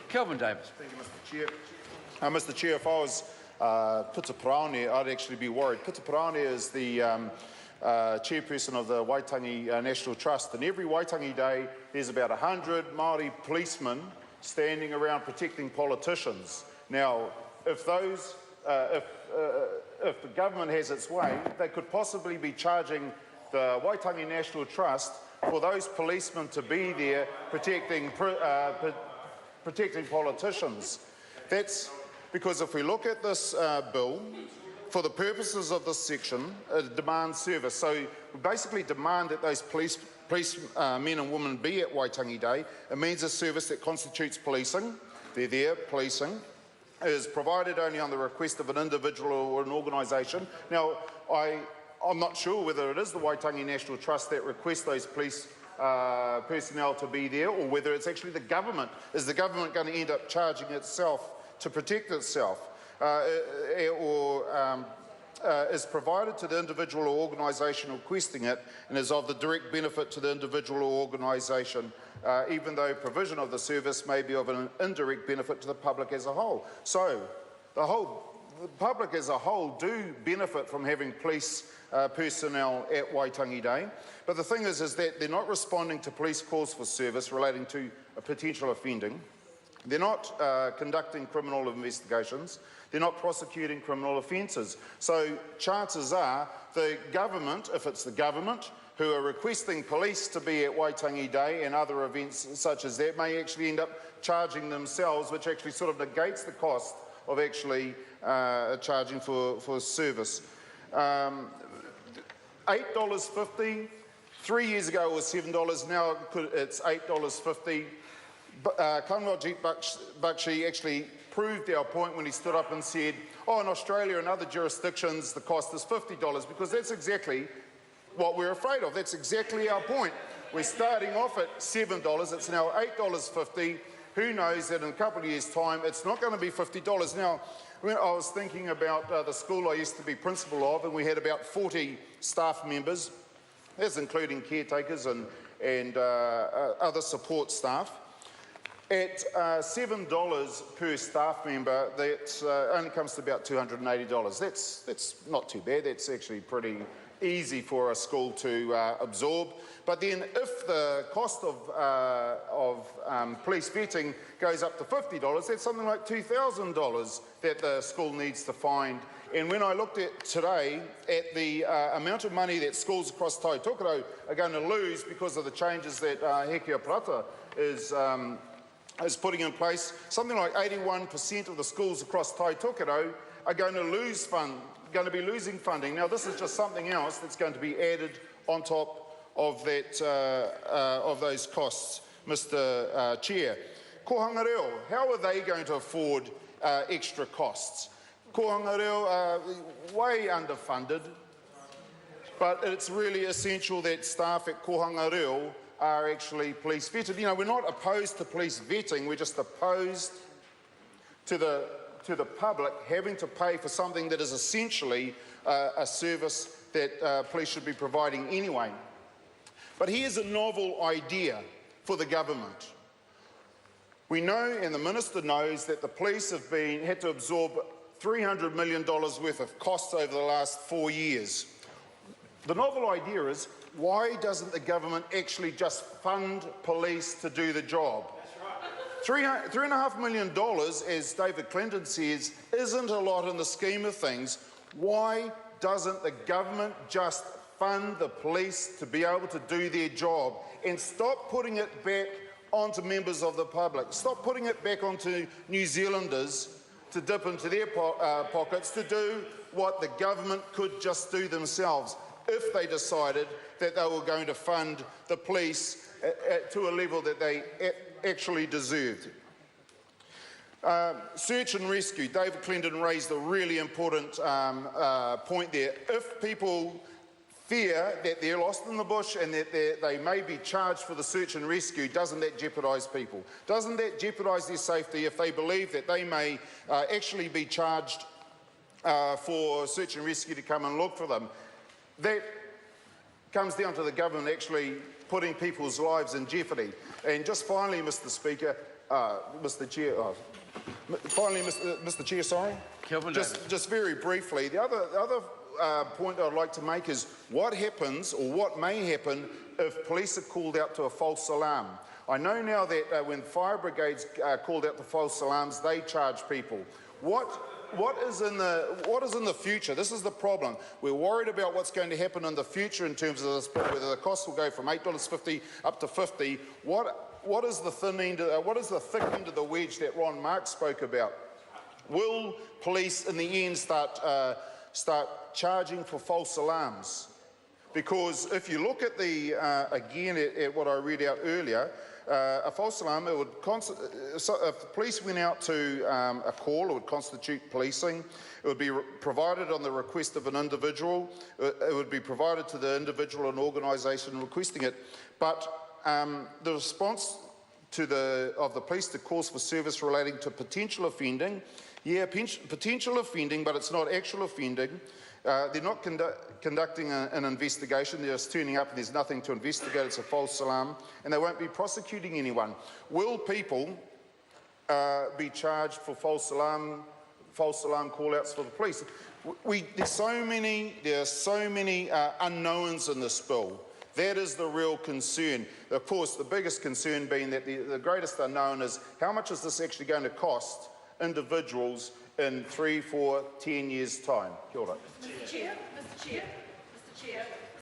Kelvin Davis. Thank you, Mr. Chair. Mr. Chair, if I was Puta Parane, I'd actually be worried. Puta Parane is the chairperson of the Waitangi National Trust, and every Waitangi Day there's about 100 Māori policemen standing around protecting politicians. Now, if those, if the government has its way, they could possibly be charging the Waitangi National Trust for those policemen to be there protecting politicians. That's because if we look at this bill, for the purposes of this section, it demands service. So we basically demand that those police men and women be at Waitangi Day. It means a service that constitutes policing. They're there policing. It is provided only on the request of an individual or an organisation. Now, I'm not sure whether it is the Waitangi National Trust that requests those police personnel to be there, or whether it's actually the government. Is the government going to end up charging itself to protect itself? Is provided to the individual or organisation requesting it, and is of the direct benefit to the individual or organisation, even though provision of the service may be of an indirect benefit to the public as a whole. So the public as a whole do benefit from having police personnel at Waitangi Day, but the thing is that they're not responding to police calls for service relating to a potential offending. They're not conducting criminal investigations. They're not prosecuting criminal offences. So chances are the government, if it's the government, who are requesting police to be at Waitangi Day and other events such as that, may actually end up charging themselves, which actually sort of negates the cost of actually charging for service. $8.50. 3 years ago it was $7. Now it's $8.50. Kanwajit Bakshi actually proved our point when he stood up and said, oh, in Australia and other jurisdictions the cost is $50, because that's exactly what we're afraid of. That's exactly our point. We're starting off at $7, it's now $8.50. Who knows that in a couple of years' time it's not going to be $50. Now, when I was thinking about the school I used to be principal of, and we had about 40 staff members, that's including caretakers and other support staff. At $7 per staff member, that only comes to about $280. That's not too bad. That's actually pretty easy for a school to absorb. But then if the cost of police vetting goes up to $50, that's something like $2,000 that the school needs to find. And when I looked at today at the amount of money that schools across Tai Tokerau are going to lose because of the changes that Hekia Prata is putting in place, something like 81% of the schools across Tai Tokerau are going to be losing funding. Now, this is just something else that's going to be added on top of that of those costs, Mr. Chair. Kohanga Reo, how are they going to afford extra costs? Kohanga Reo are way underfunded, but it's really essential that staff at Kohanga Reo are actually police vetted. You know, we're not opposed to police vetting, we're just opposed to the public having to pay for something that is essentially a service that police should be providing anyway. But here's a novel idea for the government. We know, and the Minister knows, that the police have had to absorb $300 million worth of costs over the last 4 years. The novel idea is, why doesn't the government actually just fund police to do the job? $3.5 million, as David Clinton says, isn't a lot in the scheme of things. Why doesn't the government just fund the police to be able to do their job and stop putting it back onto members of the public? Stop putting it back onto New Zealanders to dip into their pockets to do what the government could just do themselves if they decided that they were going to fund the police to a level that they actually deserved. Search and rescue. David Clinton raised a really important point there. If people fear that they're lost in the bush and that they may be charged for the search and rescue, doesn't that jeopardise people? Doesn't that jeopardise their safety if they believe that they may actually be charged for search and rescue to come and look for them? That comes down to the government actually putting people's lives in jeopardy. And just finally, Mr. Speaker, Mr. Chair, finally, Mr. Chair, sorry. Just very briefly, the other point I'd like to make is what happens, or what may happen, if police are called out to a false alarm. I know now that when fire brigades are called out to false alarms, they charge people. What is in the future? This is the problem. We're worried about what's going to happen in the future in terms of this, whether the cost will go from $8.50 up to $50. What is the thin end? What is the thick end of the wedge that Ron Marks spoke about? Will police, in the end, start charging for false alarms? Because if you look at the again at what I read out earlier, a false alarm, it would if police went out to a call, it would constitute policing. It would be provided on the request of an individual. It would be provided to the individual and organisation requesting it. But the response of the police to calls for service relating to potential offending, yeah, potential offending, but it's not actual offending. They're not conducting an investigation. They're just turning up and there's nothing to investigate. It's a false alarm, and they won't be prosecuting anyone. Will people be charged for false alarm call-outs for the police? There are so many unknowns in this bill. That is the real concern. Of course, the biggest concern being that the greatest unknown is how much is this actually going to cost individuals in 3, 4, 10 years' time. Kia ora. Mr. Chair.